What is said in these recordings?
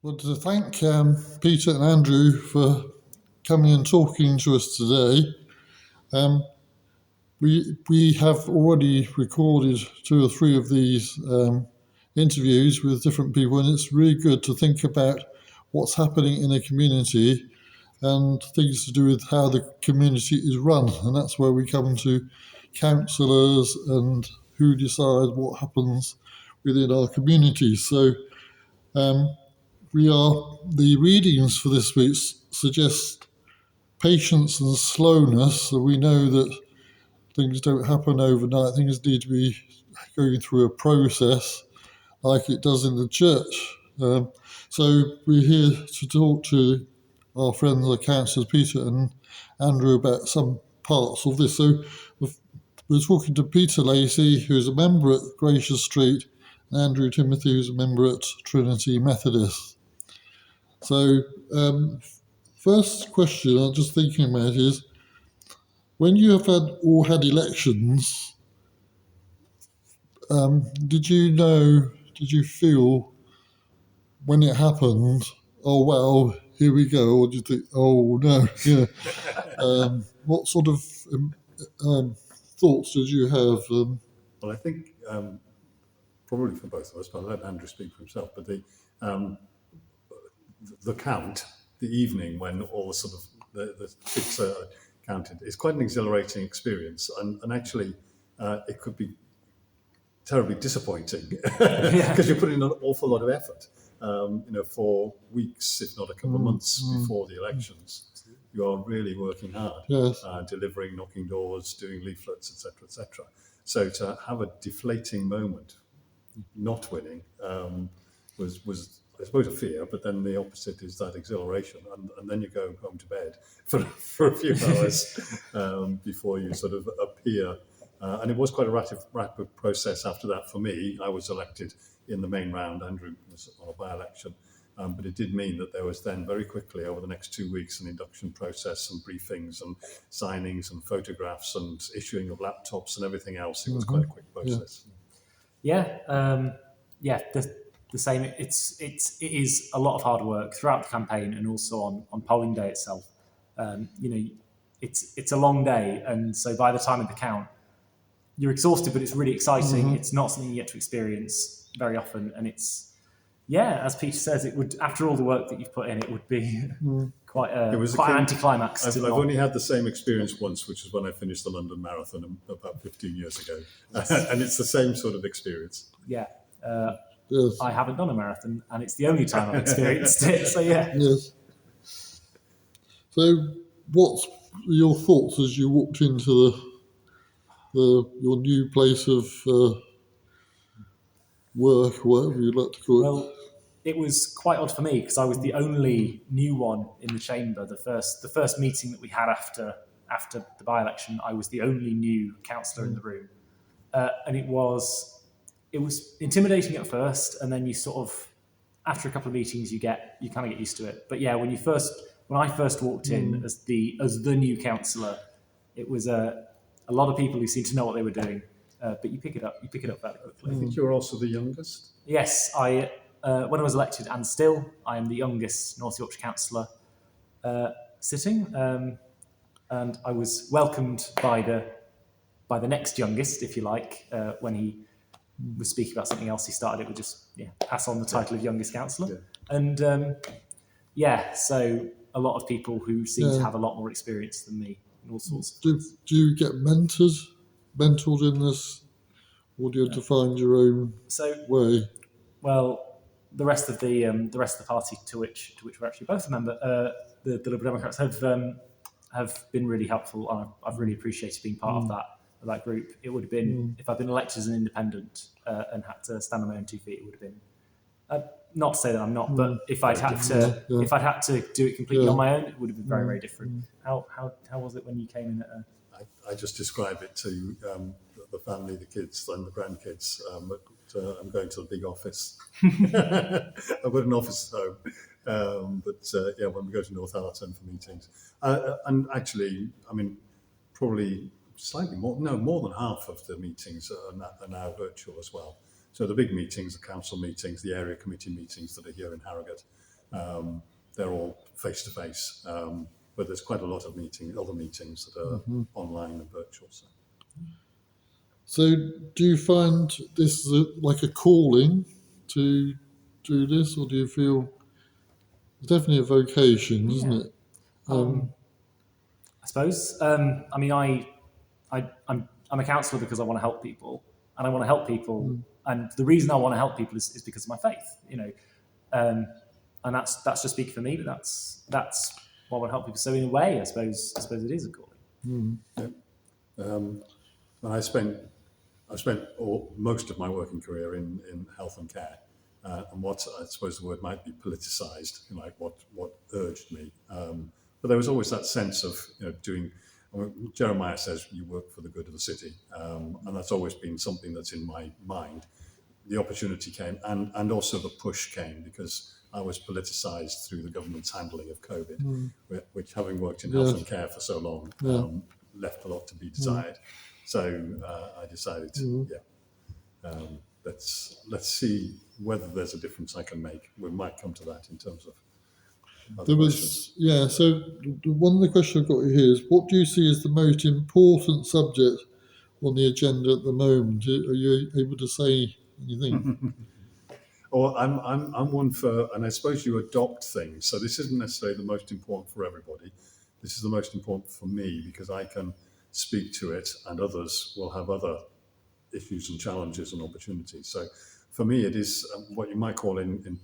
Well, to thank Peter and Andrew for coming and talking to us today. We have already recorded 2 or 3 of these interviews with different people, and it's really good to think about what's happening in a community and things to do with how the community is run. And that's where we come to councillors and who decide what happens within our community. So the readings for this week suggest patience and slowness. So we know that things don't happen overnight. Things need to be going through a process like it does in the church. So we're here to talk to our friends, the councillors, Peter and Andrew, about some parts of this. So we're talking to Peter Lacey, who's a member at Gracious Street, and Andrew Timothy, who's a member at Trinity Methodist. So first question I'm just thinking about is, when you have had elections, did you feel when it happened, oh well, here we go, or did you think, oh no, yeah? What sort of thoughts did you have? Well, I think probably for both of us, but I'll let Andrew speak for himself, but the count, the evening when all the ticks are counted, is quite an exhilarating experience, and actually it could be terribly disappointing because you're putting in an awful lot of effort. For weeks, if not a couple of months before the elections, you are really working hard, delivering, knocking doors, doing leaflets, etc., etc. So to have a deflating moment, not winning, was I suppose a fear, but then the opposite is that exhilaration, and then you go home to bed for a few hours before you sort of appear. And it was quite a rapid process after that for me. I was elected in the main round, Andrew was on a by-election, but it did mean that there was then very quickly over the next 2 weeks an induction process and briefings and signings and photographs and issuing of laptops and everything else. It was quite a quick process. The same. It is a lot of hard work throughout the campaign and also on polling day itself. It's a long day, and so by the time of the count, you're exhausted, but it's really exciting. It's not something you get to experience very often, and it's as Peter says, it would, after all the work that you've put in, it would be quite an anticlimax. I've only had the same experience once, which is when I finished the London Marathon about 15 years ago, and it's the same sort of experience. Yeah. I haven't done a marathon, and it's the only time I've experienced it. So Yes. So, what's your thoughts as you walked into your new place of work, whatever you'd like to call it? Well, it was quite odd for me because I was the only new one in the chamber. The first meeting that we had after the by-election, I was the only new councillor in the room, and it was intimidating at first, and then you sort of, after a couple of meetings, you kind of get used to it. But yeah, when I first walked in as the new councillor, it was a lot of people who seemed to know what they were doing, but you pick it up very quickly. I think you're also the youngest. Yes, when I was elected, and still, I am the youngest North Yorkshire councillor sitting, and I was welcomed by the next youngest, if you like, when he was speaking about something else he started. It would just pass on the title of youngest councillor, and so a lot of people who seem to have a lot more experience than me in all sorts. Do you get mentored in this, or do you have to find your own way? Well, the rest of the party to which we're actually both a member, the Liberal Democrats have been really helpful. I've really appreciated being part of that group. It would have been, if I'd been elected as an independent and had to stand on my own 2 feet, it would have been, not to say that I'm not, but if I'd had to do it completely on my own, it would have been very, very different. How was it when you came in I just describe it to the family, the kids and the grandkids. I'm going to the big office. I've got an office at home, but when we go to Northallerton for meetings, and actually, I mean, probably slightly more than half of the meetings are now virtual as well. So the big meetings, the council meetings, the area committee meetings that are here in Harrogate, they're all face to face. But there's quite a lot of other meetings that are online and virtual. So, do you find this like a calling to do this, or do you feel it's definitely a vocation, isn't it? I suppose. I mean, I'm a counsellor because I want to help people, and I want to help people, and the reason I want to help people is because of my faith, and that's just speaking for me, but that's why I want to help people. So in a way, I suppose it is a calling. And I've spent most of my working career in health and care, and what I suppose the word might be politicised, like what urged me. But there was always that sense of doing. I mean, Jeremiah says you work for the good of the city, and that's always been something that's in my mind. The opportunity came, and also the push came, because I was politicised through the government's handling of COVID, which, having worked in health and care for so long, left a lot to be desired. So I decided, let's see whether there's a difference I can make. We might come to that in terms of other questions. So one of the questions I've got here is, what do you see as the most important subject on the agenda at the moment? Are you able to say anything? Or I'm one for, and I suppose you adopt things. So this isn't necessarily the most important for everybody. This is the most important for me, because I can speak to it, and others will have other issues and challenges and opportunities. So for me, it is what you might call in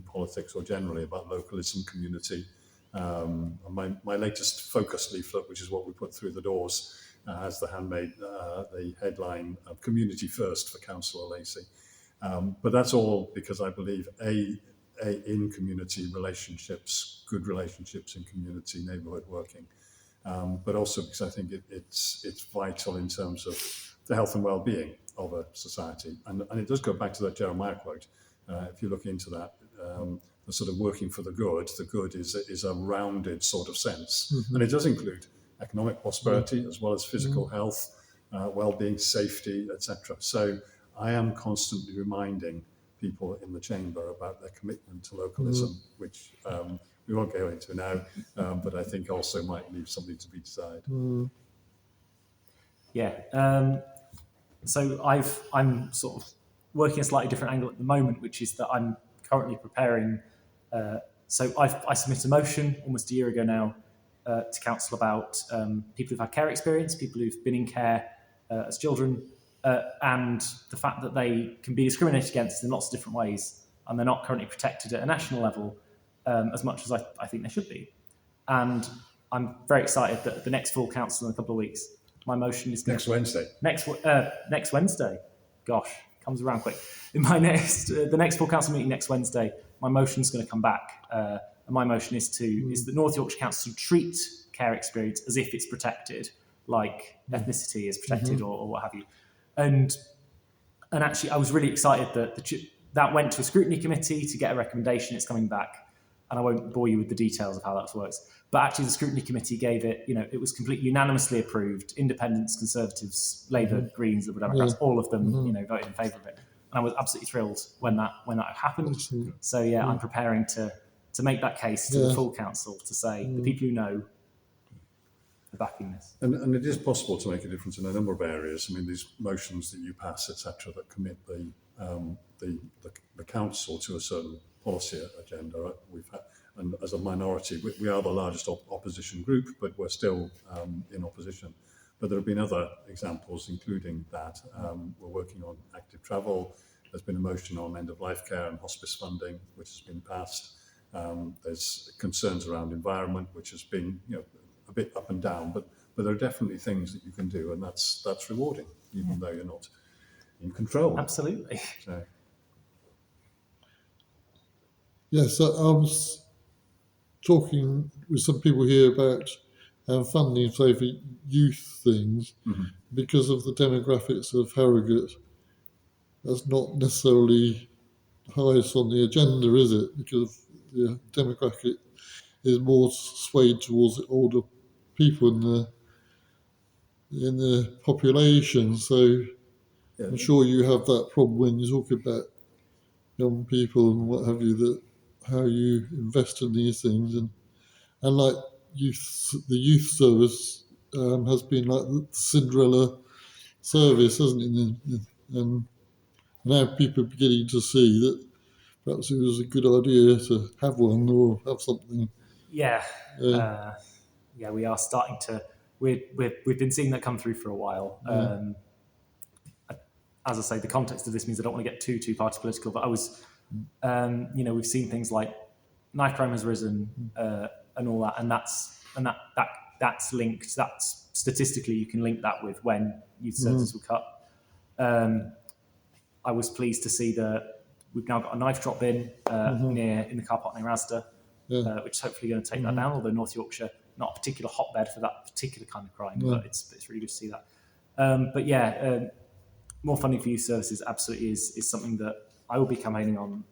politics or generally about localism, community. My latest focus leaflet, which is what we put through the doors, has the headline of "Community First" for Councillor Lacey. But that's all because I believe in community relationships, good relationships in community, neighbourhood working, but also because I think it's vital in terms of the health and well-being of a society. And it does go back to that Jeremiah quote. If you look into that, the sort of working for the good is a rounded sort of sense. And it does include economic prosperity as well as physical health, well-being, safety, etc. So I am constantly reminding people in the chamber about their commitment to localism, which we won't go into now, but I think also might leave something to be desired. So I'm sort of working a slightly different angle at the moment, which is that I'm currently preparing. So I submitted a motion almost a year ago now to council about people who've had care experience, people who've been in care as children, and the fact that they can be discriminated against in lots of different ways, and they're not currently protected at a national level as much as I think they should be. And I'm very excited that the next full council in a couple of weeks, my motion is next Wednesday. Next Wednesday, gosh, comes around quick. The next full council meeting next Wednesday, my motion is going to come back, and my motion is that North Yorkshire Council treat care experience as if it's protected, like ethnicity is protected or what have you. And actually, I was really excited that that went to a scrutiny committee to get a recommendation. It's coming back, and I won't bore you with the details of how that works. But actually, the scrutiny committee gave it, it was completely unanimously approved. Independents, Conservatives, Labour, Greens, Liberal Democrats, all of them, voted in favour of it. And I was absolutely thrilled when that happened. So I'm preparing to make that case to the full council to say the people who know are backing this. And it is possible to make a difference in a number of areas. I mean, these motions that you pass, etc., that commit the council to a certain policy agenda. We've had, and as a minority, we are the largest opposition group, but we're still in opposition. But there have been other examples, including that. We're working on active travel. There's been a motion on end-of-life care and hospice funding, which has been passed. There's concerns around environment, which has been a bit up and down, but there are definitely things that you can do, and that's rewarding, even though you're not in control. Absolutely. So. Yes, I was talking with some people here about funding, say, for youth things, because of the demographics of Harrogate. That's not necessarily highest on the agenda, is it? Because the demographic is more swayed towards older people in the population. So I'm sure you have that problem when you talk about young people and what have you that how you invest in these things, and like the youth service has been like the Cinderella service, hasn't it? And now people are beginning to see that perhaps it was a good idea to have one or have something. Yeah, Uh, yeah, we are starting to. We've been seeing that come through for a while. As I say, the context of this means I don't want to get too party political, but I was, we've seen things like knife crime has risen and all that, and that's linked. That's statistically you can link that with when youth services were cut. I was pleased to see that we've now got a knife drop bin in the car park near Asda, which is hopefully going to take that down. Although North Yorkshire, not a particular hotbed for that particular kind of crime, but it's really good to see that. More funding for youth services absolutely is something that I will be campaigning on.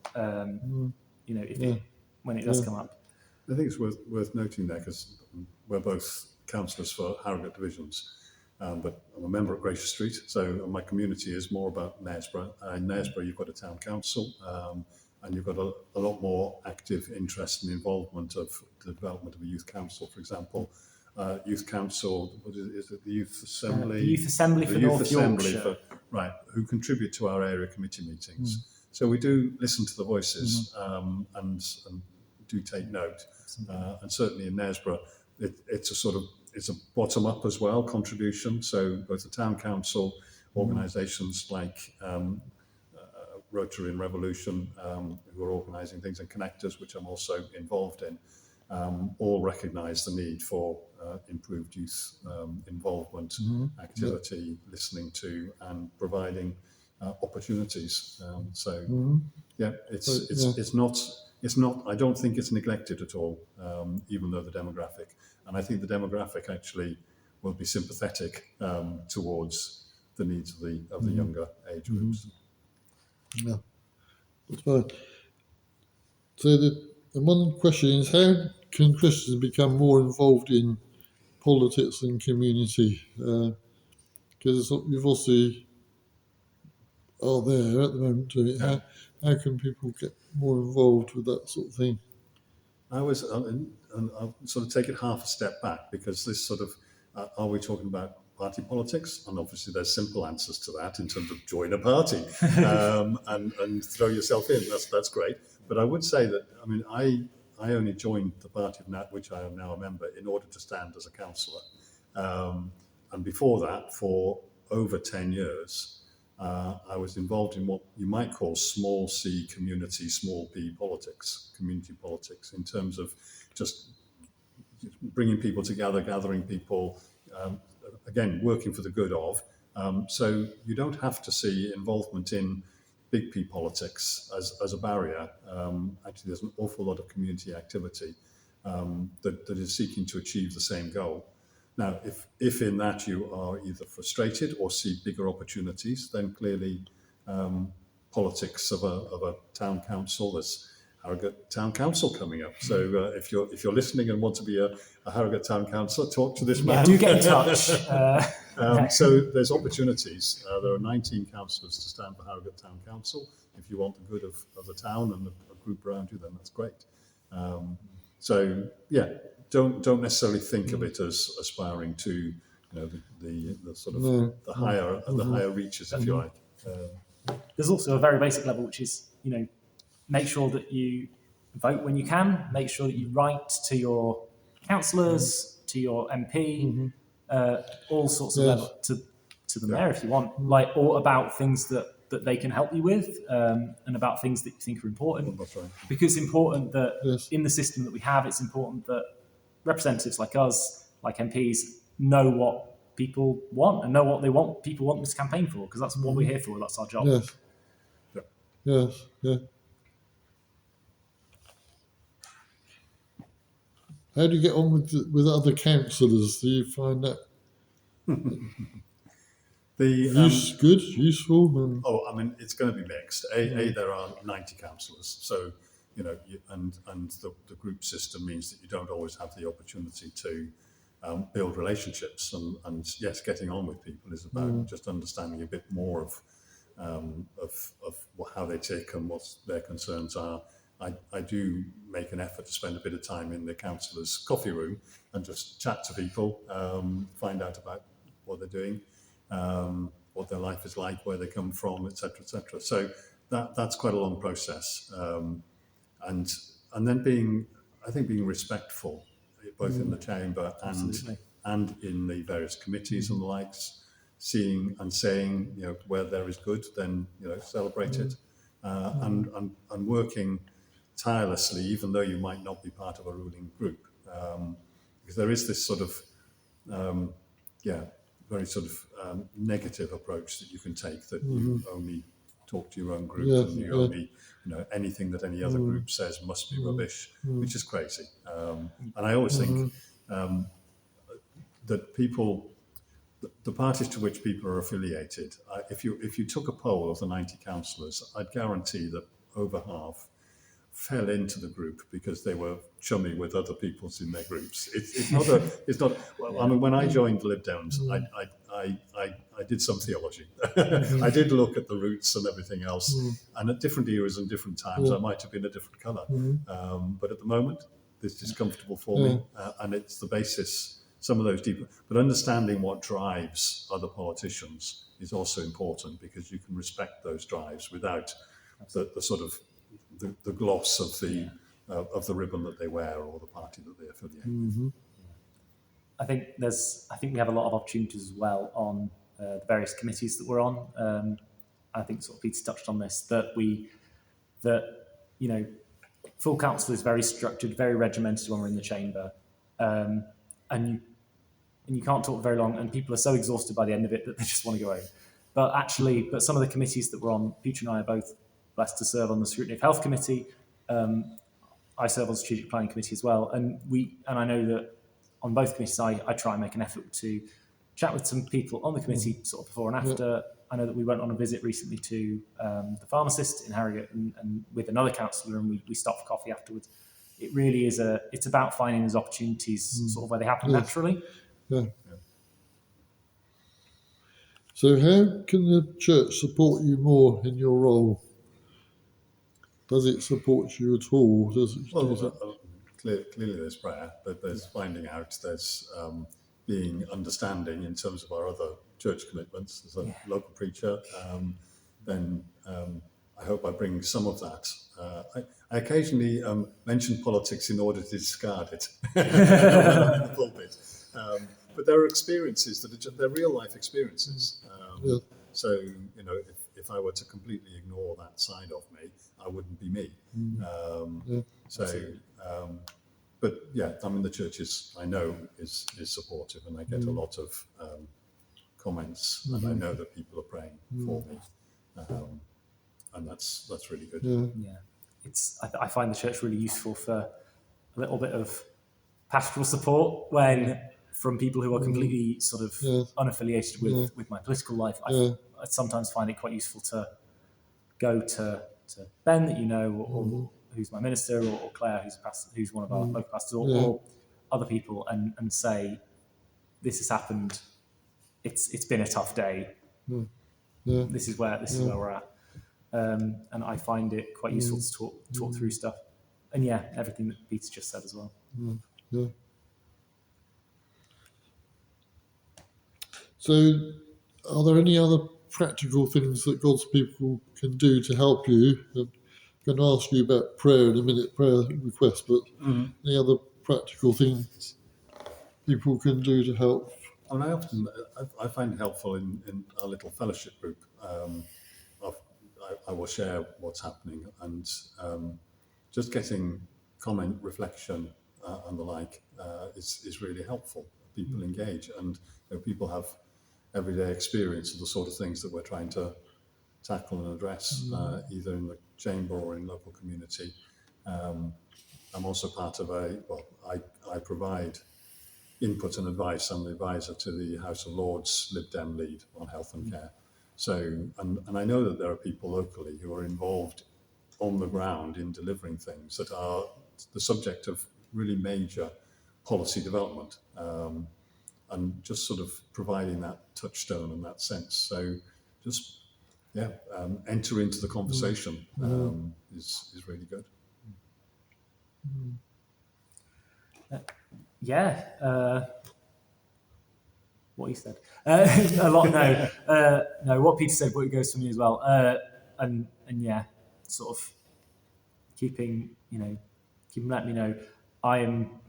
When it does come up. I think it's worth noting there, because we're both councillors for Harrogate divisions, but I'm a member at Gracious Street, so my community is more about Knaresborough. In Knaresborough, you've got a town council, and you've got a lot more active interest and involvement of the development of a youth council, for example. Youth council, what is it, the Youth Assembly? The Youth Assembly for North Yorkshire. Right, who contribute to our area committee meetings. So we do listen to the voices and do take note. And certainly in Knaresborough, it's a bottom-up as well contribution. So both the town council, organisations like Rotary and Revolution, who are organising things, and Connectors, which I'm also involved in, all recognise the need for improved youth involvement, activity, listening to, and providing opportunities. It's not. I don't think it's neglected at all, even though the demographic, and I think the demographic actually will be sympathetic towards the needs of the younger age groups. Yeah, that's fine. So the one question is, how can Christians become more involved in politics and community? Because you've obviously are there at the moment doing it. How can people get more involved with that sort of thing? I'll sort of take it half a step back, because this sort of, are we talking about party politics? And obviously there's simple answers to that in terms of join a party and throw yourself in. That's great. But I would say that, I only joined the party of NAT, which I am now a member, in order to stand as a councillor. And before that, for over 10 years, I was involved in what you might call small c community, small p politics, community politics, in terms of just bringing people together, gathering people, again, working for the good of. So you don't have to see involvement in big P politics as a barrier. Actually, there's an awful lot of community activity that is seeking to achieve the same goal. Now, if in that you are either frustrated or see bigger opportunities, then clearly politics of a town council, there's Harrogate Town Council coming up. So if you're listening and want to be a Harrogate Town Councillor, talk to this man. Yeah, do get in touch. So there's opportunities. There are 19 councillors to stand for Harrogate Town Council. If you want the good of the town and a group around you, then that's great. Don't necessarily think of it as aspiring to, the sort of the higher reaches, if you like. There's also a very basic level, which is, make sure that you vote when you can. Make sure that you write to your councillors, to your MP, all sorts of level, to the mayor if you want, or about things that they can help you with, and about things that you think are important. That's right. Because it's important that in the system that we have, it's important that representatives like us, like MPs, know what people want and know what people want this campaign for, because that's what we're here for. That's our job. Yes. Yes. Yeah. How do you get on with other councillors? Do you find that good, useful? It's going to be mixed. There are 90 councillors, so and the group system means that you don't always have the opportunity to build relationships. And yes, getting on with people is about just understanding a bit more of how they tick and what their concerns are, I do make an effort to spend a bit of time in the councillors' coffee room and just chat to people, find out about what they're doing, what their life is like, where they come from, etc., etc. So that's quite a long process, and then being respectful, both in the chamber and in the various committees and the likes, seeing and saying, where there is good, then celebrate it, and working tirelessly, even though you might not be part of a ruling group, because there is this sort of very sort of negative approach that you can take, that you only talk to your own group, and you only anything that any other group says must be rubbish, which is crazy. And I always think that the parties to which people are affiliated, if you took a poll of the 90 councillors, I'd guarantee that over half fell into the group because they were chummy with other peoples in their groups. It's not. Well, I mean, when I joined Lib Dems, I did some theology. I did look at the roots and everything else, and at different eras and different times, I might have been a different colour. But at the moment, this is comfortable for me, and it's the basis. Some of those deeper, but understanding what drives other politicians is also important, because you can respect those drives without the sort of the gloss of the ribbon that they wear or the party that they affiliate with. I think we have a lot of opportunities as well on the various committees that we're on. I think sort of Peter touched on this, that full council is very structured, very regimented when we're in the chamber, and you can't talk very long, and people are so exhausted by the end of it that they just want to go home. But some of the committees that we're on, Peter and I are both blessed to serve on the Scrutiny of Health Committee. I serve on the Strategic Planning Committee as well, and I know that on both committees I try and make an effort to chat with some people on the committee sort of before and after. I know that we went on a visit recently to the pharmacist in Harrogate and with another councillor, and we stopped for coffee afterwards. It really is it's about finding those opportunities sort of where they happen naturally. Yeah. So how can the church support you more in your role? Does it support you at all? Clearly there's prayer, but there's finding out, there's being understanding in terms of our other church commitments. As a local preacher, then I hope I bring some of that. I occasionally mention politics in order to discard it in the pulpit. But there are experiences they're real life experiences. So, if I were to completely ignore that side of me, I wouldn't be me. But yeah, I mean, the church I know is supportive, and I get a lot of comments, and I know that people are praying for me, and that's really good. I find the church really useful for a little bit of pastoral support from people who are completely sort of unaffiliated with my political life. I sometimes find it quite useful to go to Ben, that or who's my minister, or Claire, who's one of our local pastors, or other people, and say, this has happened. It's been a tough day. This is where we're at, and I find it quite useful to talk through stuff. And everything that Peter just said as well. So, are there any other practical things that God's people can do to help you? I'm going to ask you about prayer in a minute, prayer requests, but any other practical things people can do to help? And I find it helpful in our little fellowship group. I will share what's happening, and just getting comment, reflection, and the like is really helpful. People engage, and people have everyday experience of the sort of things that we're trying to tackle and address, either in the chamber or in local community. I'm also part of I provide input and advice. I'm the advisor to the House of Lords Lib Dem lead on health and care. So, and I know that there are people locally who are involved on the ground in delivering things that are the subject of really major policy development, and just sort of providing that touchstone and that sense. So just enter into the conversation is really good. Yeah. What he said. A lot. No. No. What Peter said. What goes for me as well. And yeah, sort of keeping letting me know I am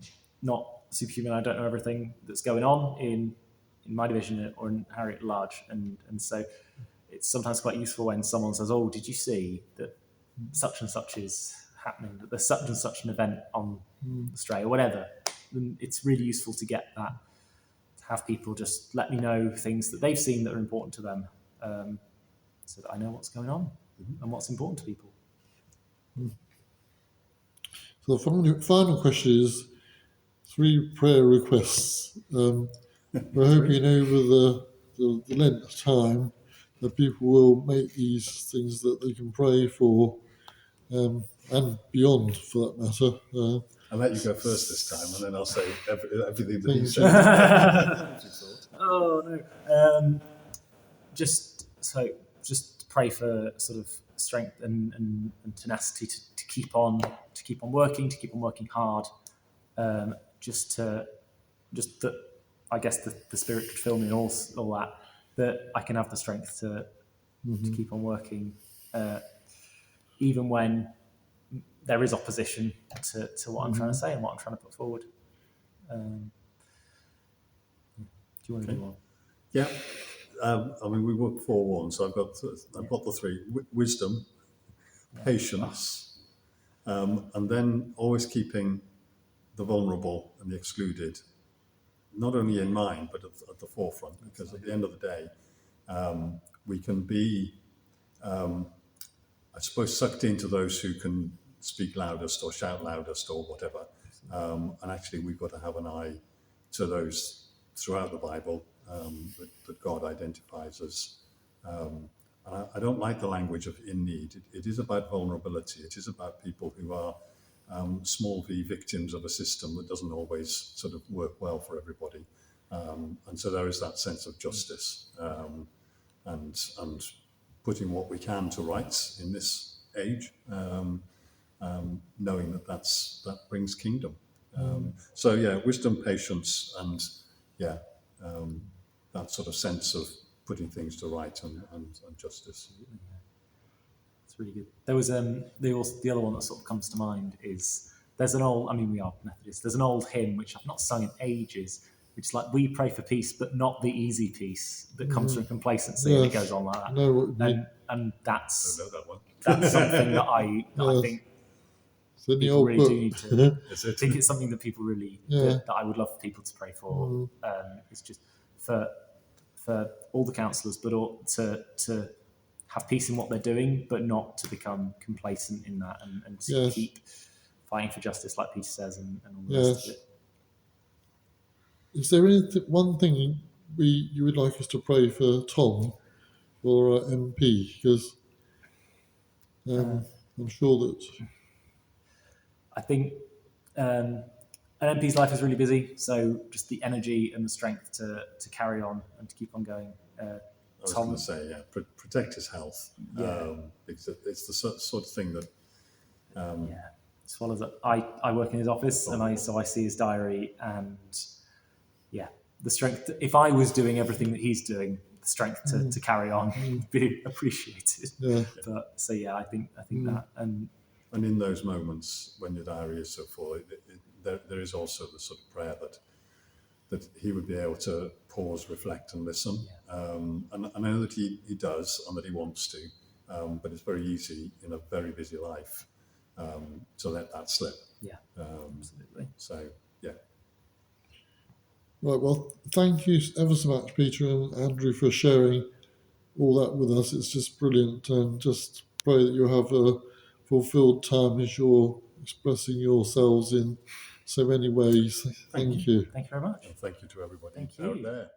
not superhuman. I don't know everything that's going on in my division or in Harriet at large, and so it's sometimes quite useful when someone says, "Oh, did you see that such and such is happening? That there's such and such an event on the stray or whatever." And it's really useful to get that. To have people just let me know things that they've seen that are important to them, so that I know what's going on and what's important to people. So the final question is 3 prayer requests. We're hoping over the Lent time that people will make these things that they can pray for, and beyond for that matter. I'll let you go first this time, and then I'll say everything that you Thank said. Oh no! Just pray for sort of strength and tenacity to keep on working hard. Just that I guess the spirit could fill me and all that I can have the strength to keep on working, even when there is opposition to what I'm trying to say and what I'm trying to put forward. Do you want to do one? Yeah. I mean, we were forewarned, so I've got the 3: wisdom, patience, and then always keeping the vulnerable and the excluded not only in mind but at the forefront, because at the end of the day, we can be, I suppose, sucked into those who can speak loudest or shout loudest or whatever, and actually we've got to have an eye to those throughout the Bible that God identifies as. And I don't like the language of in need. It is about vulnerability. It is about people who are small v victims of a system that doesn't always sort of work well for everybody. And so there is that sense of justice and putting what we can to rights in this age, knowing that brings kingdom. So yeah, wisdom, patience, and that sort of sense of putting things to right and justice. It's really good. There was the other one that sort of comes to mind is there's an old. I mean, we are Methodists. There's an old hymn which I've not sung in ages, which is like, "We pray for peace, but not the easy peace that comes from complacency," and it goes on like that. No, and that's I don't know that one. that's something that I think it's in the people old really book. do need to. Is I it? think it's something that people really that I would love people to pray for. It's just for all the councillors, but all to have peace in what they're doing, but not to become complacent in that, and to keep fighting for justice, like Peter says, and all the rest of it. Is there one thing you would like us to pray for Tom, for MP? Because I'm sure that. I think an MP's life is really busy, so just the energy and the strength to carry on and to keep on going. I was going to say, protect his health, because it's the sort of thing that. As well as I work in his office, and I see his diary, and the strength. If I was doing everything that he's doing, the strength to carry on would be appreciated. But I think that and in those moments when your diary is so full, there is also the sort of prayer that he would be able to pause, reflect, and listen. And I know that he does and that he wants to, but it's very easy in a very busy life to let that slip. Absolutely. So, Right, well, thank you ever so much, Peter and Andrew, for sharing all that with us. It's just brilliant, and just pray that you have a fulfilled time as you're expressing yourselves in so many ways. Thank you. Thank you very much. And thank you to everybody Thank you. out there.